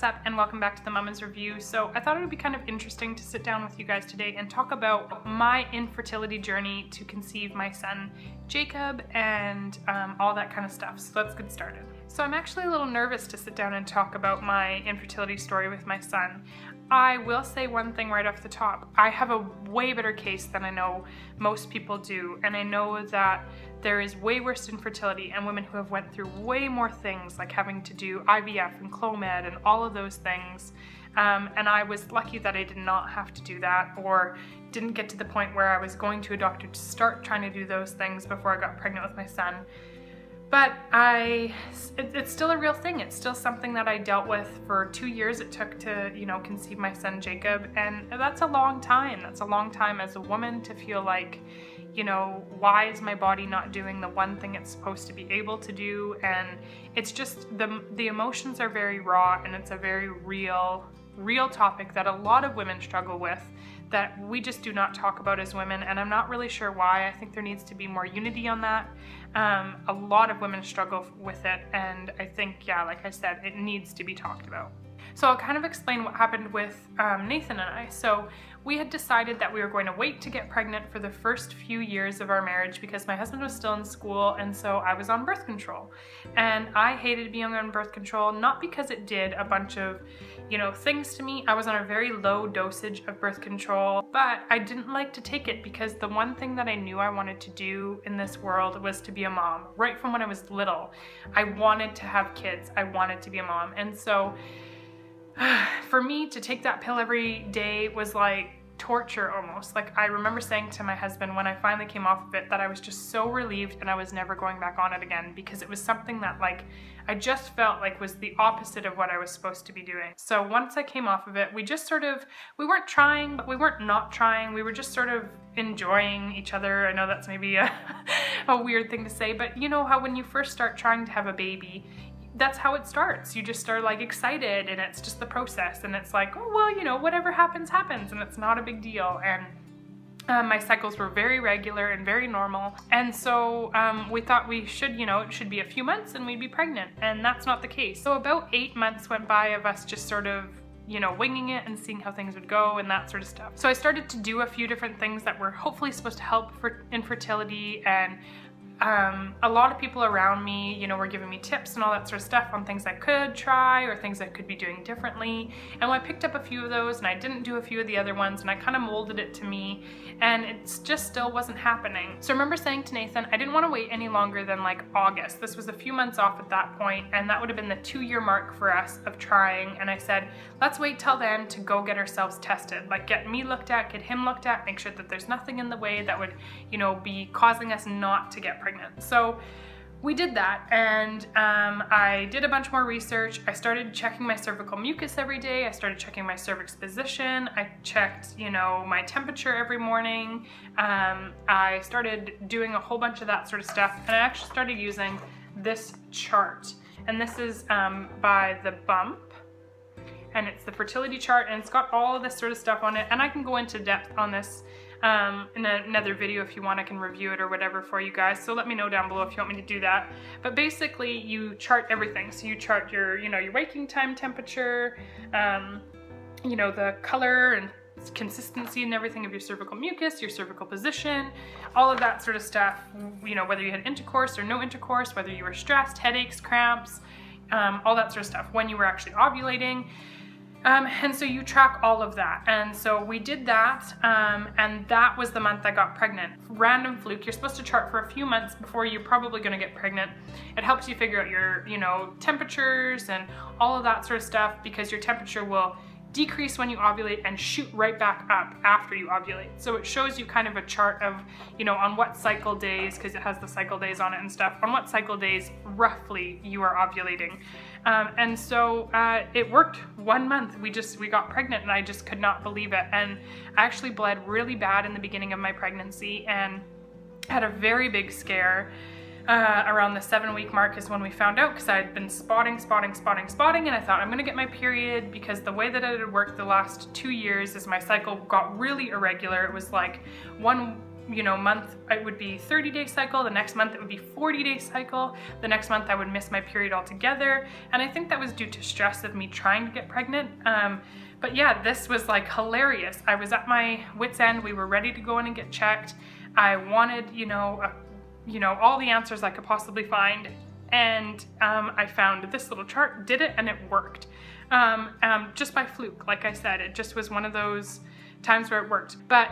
What's up, and welcome back to the Mama's Review. So I thought it would be kind of interesting to sit down with you guys today and talk about my infertility journey to conceive my son Jacob and all that kind of stuff. So let's get started. So I'm actually a little nervous to sit down and talk about my infertility story with my son. I will say one thing right off the top. I have a way better case than I know most people do, and I know that there is way worse infertility and women who have went through way more things, like having to do IVF and Clomid and all of those things. And I was lucky that I did not have to do that, or didn't get to the point where I was going to a doctor to start trying to do those things before I got pregnant with my son. But it's still a real thing. It's still something that I dealt with for 2 years it took to, conceive my son Jacob. And that's a long time. That's a long time as a woman to feel like, why is my body not doing the one thing it's supposed to be able to do? And it's just, the emotions are very raw, and it's a very real topic that a lot of women struggle with, that we just do not talk about as women, and I'm not really sure why. I think there needs to be more unity on that. A lot of women struggle with it, and I think, like I said, it needs to be talked about. So I'll kind of explain what happened with Nathan and I. So we had decided that we were going to wait to get pregnant for the first few years of our marriage because my husband was still in school, and so I was on birth control. And I hated being on birth control, not because it did a bunch of, things to me. I was on a very low dosage of birth control, but I didn't like to take it because the one thing that I knew I wanted to do in this world was to be a mom. Right from when I was little, I wanted to have kids. I wanted to be a mom. And so for me to take that pill every day was like torture almost. Like, I remember saying to my husband when I finally came off of it that I was just so relieved and I was never going back on it again, because it was something that I just felt like was the opposite of what I was supposed to be doing. So once I came off of it, we weren't trying, but we weren't not trying. We were just sort of enjoying each other. I know that's maybe a weird thing to say, but you know how when you first start trying to have a baby, that's how it starts. You just are excited, and it's just the process, and it's like, oh well, whatever happens happens, and it's not a big deal. And my cycles were very regular and very normal, and so we thought we should, it should be a few months and we'd be pregnant, and that's not the case. So about 8 months went by of us just sort of winging it and seeing how things would go and that sort of stuff. So I started to do a few different things that were hopefully supposed to help for infertility, and a lot of people around me, were giving me tips and all that sort of stuff on things I could try or things I could be doing differently. And I picked up a few of those, and I didn't do a few of the other ones, and I kind of molded it to me, and it just still wasn't happening. So I remember saying to Nathan, I didn't want to wait any longer than August. This was a few months off at that point, and that would have been the 2-year mark for us of trying. And I said, let's wait till then to go get ourselves tested, get me looked at, get him looked at, make sure that there's nothing in the way that would, be causing us not to get pregnant. So we did that, and I did a bunch more research. I started checking my cervical mucus every day. I started checking my cervix position. I checked, my temperature every morning. I started doing a whole bunch of that sort of stuff, and I actually started using this chart, and this is by The Bump, and it's the fertility chart, and it's got all of this sort of stuff on it, and I can go into depth on this in another video if you want. I can review it or whatever for you guys, so let me know down below if you want me to do that. But basically you chart everything. So you chart your your waking time temperature, the color and consistency and everything of your cervical mucus, your cervical position, all of that sort of stuff, whether you had intercourse or no intercourse, whether you were stressed, headaches, cramps, all that sort of stuff, when you were actually ovulating. And so you track all of that. And so we did that, and that was the month I got pregnant. Random fluke. You're supposed to chart for a few months before you're probably going to get pregnant. It helps you figure out your, temperatures and all of that sort of stuff, because your temperature will decrease when you ovulate and shoot right back up after you ovulate. So it shows you kind of a chart of, on what cycle days, because it has the cycle days on it and stuff, on what cycle days roughly you are ovulating. And so it worked 1 month. We got pregnant, and I just could not believe it. And I actually bled really bad in the beginning of my pregnancy and had a very big scare. Around the 7-week mark is when we found out, because I had been spotting, and I thought, I'm gonna get my period, because the way that it had worked the last 2 years is my cycle got really irregular. It was like one month it would be 30-day cycle, the next month it would be 40-day cycle, the next month I would miss my period altogether, and I think that was due to stress of me trying to get pregnant. But yeah, this was like hilarious. I was at my wit's end. We were ready to go in and get checked. I wanted, all the answers I could possibly find, and I found this little chart, did it, and it worked. Just by fluke, like I said, it just was one of those times where it worked. But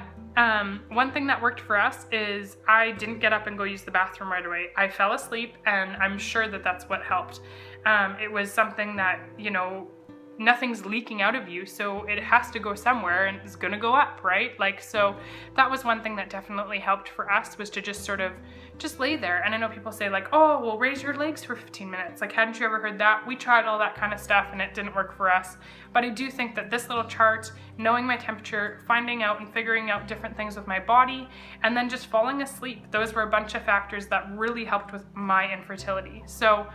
one thing that worked for us is I didn't get up and go use the bathroom right away. I fell asleep, and I'm sure that that's what helped. It was something that, nothing's leaking out of you, so it has to go somewhere and it's gonna go up, right? Like, so that was one thing that definitely helped for us, was to just lay there. And I know people say like, oh, well, raise your legs for 15 minutes. Like, hadn't you ever heard that? We tried all that kind of stuff and it didn't work for us. But I do think that this little chart, knowing my temperature, finding out and figuring out different things with my body, and then just falling asleep, those were a bunch of factors that really helped with my infertility. So,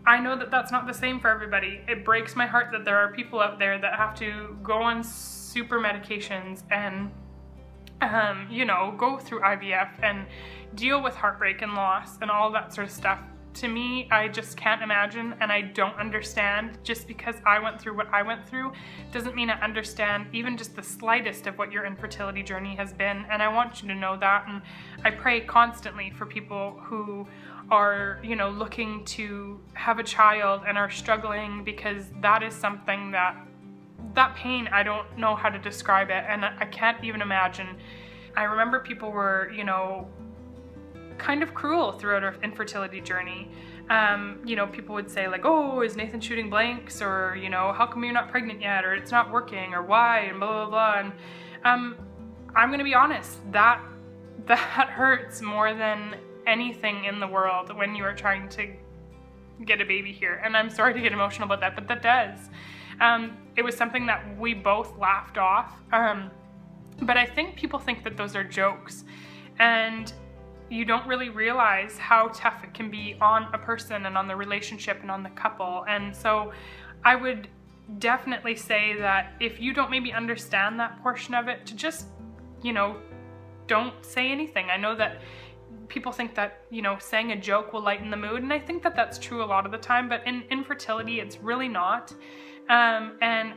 I know that that's not the same for everybody. It breaks my heart that there are people out there that have to go on super medications and, go through IVF and deal with heartbreak and loss and all that sort of stuff. To me, I just can't imagine, and I don't understand. Just because I went through what I went through doesn't mean I understand even just the slightest of what your infertility journey has been, and I want you to know that. And I pray constantly for people who are, looking to have a child and are struggling, because that is something that pain, I don't know how to describe it, and I can't even imagine. I remember people were, kind of cruel throughout our infertility journey. People would say like, oh, is Nathan shooting blanks? Or, how come you're not pregnant yet? Or it's not working, or why, and blah, blah, blah. And I'm gonna be honest, that hurts more than anything in the world when you are trying to get a baby here. And I'm sorry to get emotional about that, but that does. It was something that we both laughed off. But I think people think that those are jokes, and you don't really realize how tough it can be on a person and on the relationship and on the couple. And so I would definitely say that if you don't maybe understand that portion of it, to just, don't say anything. I know that people think that, saying a joke will lighten the mood, and I think that that's true a lot of the time, but in infertility, it's really not. And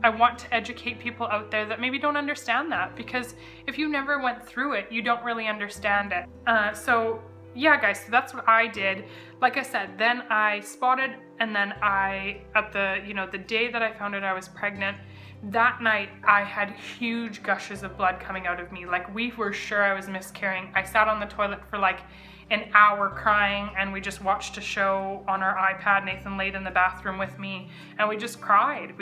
I want to educate people out there that maybe don't understand that, because if you never went through it, you don't really understand it. So yeah, guys, so that's what I did. Like I said, then I spotted, and then the day that I found out I was pregnant, that night I had huge gushes of blood coming out of me. Like, we were sure I was miscarrying. I sat on the toilet for like an hour crying, and we just watched a show on our iPad. Nathan laid in the bathroom with me, and we just cried.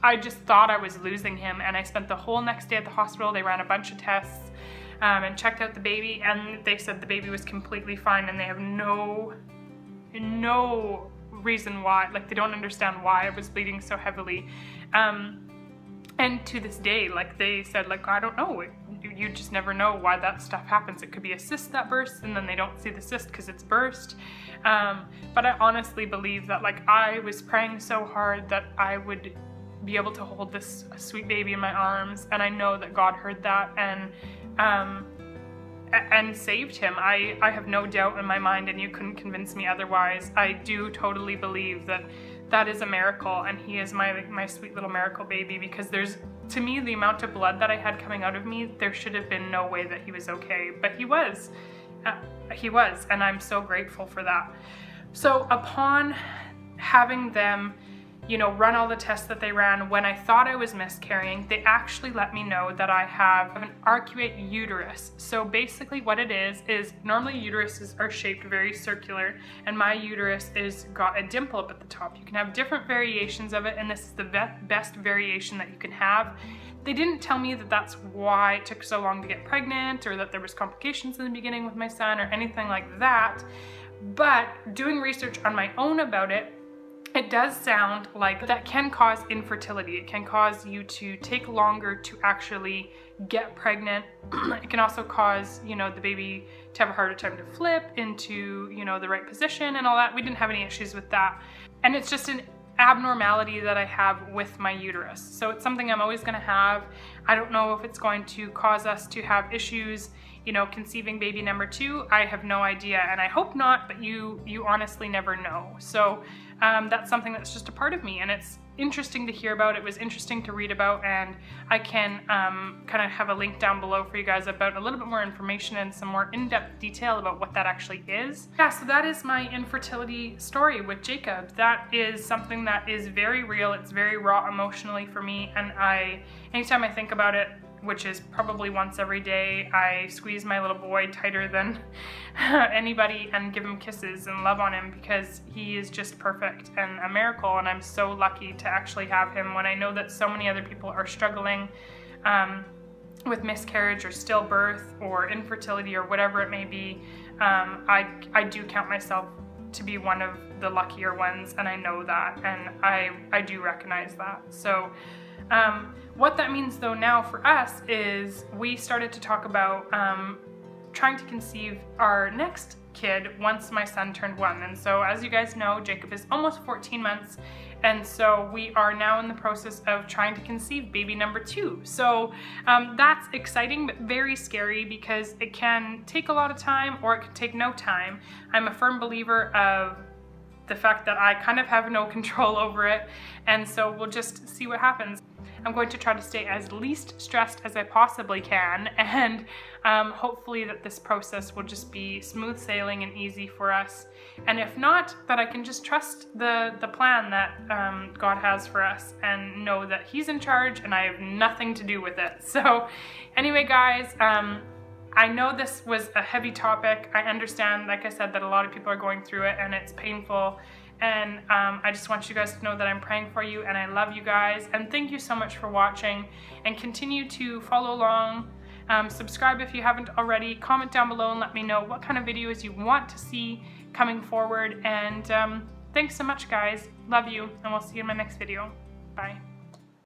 I just thought I was losing him, and I spent the whole next day at the hospital. They ran a bunch of tests and checked out the baby, and they said the baby was completely fine, and they have no reason why, like, they don't understand why I was bleeding so heavily. And to this day, like, they said, like, I don't know, you just never know why that stuff happens. It could be a cyst that bursts, and then they don't see the cyst because it's burst. But I honestly believe that, like, I was praying so hard that I would be able to hold this sweet baby in my arms, and I know that God heard that and saved him. I have no doubt in my mind, and you couldn't convince me otherwise. I do totally believe that is a miracle, and he is my sweet little miracle baby, because to me, the amount of blood that I had coming out of me, there should have been no way that he was okay, but he was, and I'm so grateful for that. So upon having them, run all the tests that they ran, when I thought I was miscarrying, they actually let me know that I have an arcuate uterus. So basically what it is normally uteruses are shaped very circular, and my uterus is got a dimple up at the top. You can have different variations of it, and this is the best variation that you can have. They didn't tell me that that's why it took so long to get pregnant, or that there was complications in the beginning with my son, or anything like that. But doing research on my own about it, it does sound like that can cause infertility. It can cause you to take longer to actually get pregnant. It can also cause, the baby to have a harder time to flip into, the right position and all that. We didn't have any issues with that. And it's just an abnormality that I have with my uterus. So it's something I'm always gonna have. I don't know if it's going to cause us to have issues, you know, conceiving baby number 2. I have no idea, and I hope not, but you honestly never know. So that's something that's just a part of me, and it's interesting to hear about. It was interesting to read about, and I can kind of have a link down below for you guys about a little bit more information and some more in-depth detail about what that actually is. Yeah, so that is my infertility story with Jacob. That is something that is very real. It's very raw emotionally for me, and anytime I think about it, which is probably once every day, I squeeze my little boy tighter than anybody and give him kisses and love on him, because he is just perfect and a miracle, and I'm so lucky to actually have him when I know that so many other people are struggling with miscarriage or stillbirth or infertility or whatever it may be. I do count myself to be one of the luckier ones, and I know that, and I do recognize that. So what that means though now for us is we started to talk about trying to conceive our next kid once my son turned 1. And so as you guys know, Jacob is almost 14 months, and so we are now in the process of trying to conceive baby number 2. So that's exciting but very scary, because it can take a lot of time or it can take no time. I'm a firm believer of the fact that I kind of have no control over it, and so we'll just see what happens. I'm going to try to stay as least stressed as I possibly can, and hopefully that this process will just be smooth sailing and easy for us. And if not, that I can just trust the plan that God has for us and know that He's in charge and I have nothing to do with it. So anyway, guys, I know this was a heavy topic. I understand, like I said, that a lot of people are going through it and it's painful. And I just want you guys to know that I'm praying for you and I love you guys. And thank you so much for watching, and continue to follow along. Subscribe if you haven't already. Comment down below and let me know what kind of videos you want to see coming forward. And thanks so much, guys. Love you, and we'll see you in my next video. Bye.